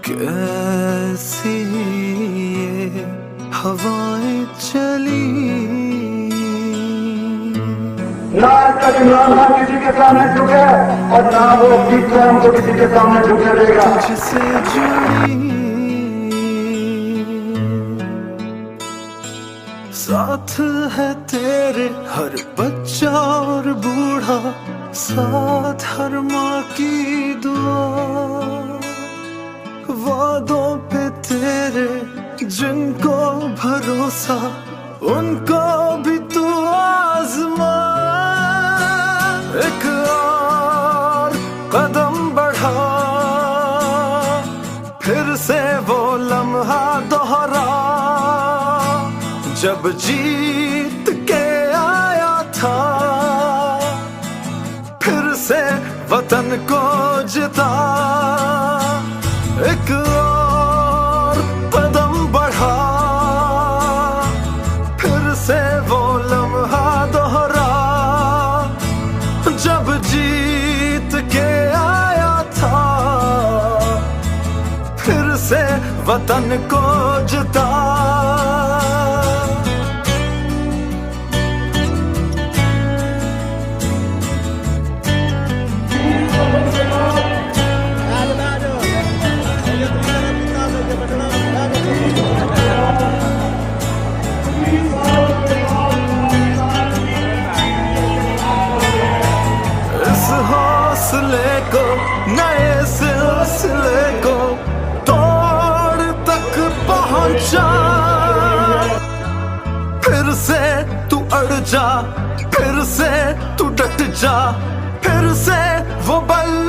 कैसी ये हवाएं चली। ना इसका इमरान खान किसी के सामने झुके और ना वो अपनी कौम को किसी के सामने झुके देगा। तुझसे जुड़ी साथ है तेरे हर बच्चा और बूढ़ा, साथ हर माँ की दुआ। वादों पे तेरे जिनको भरोसा, उनको भी तू आजमा। एक और कदम बढ़ा, फिर से वो लम्हा दोहरा जब जीत के आया था, फिर से वतन को जिता। एक और कदम बढ़ा, फिर से वो लम्हा दोहरा जब जीत के आया था, फिर से वतन को जिता। हौसले को, नए सिलसिले को तोड़ तक पहुंचा। फिर से तू अड़ जा, फिर से तू डट जा, फिर से वो बल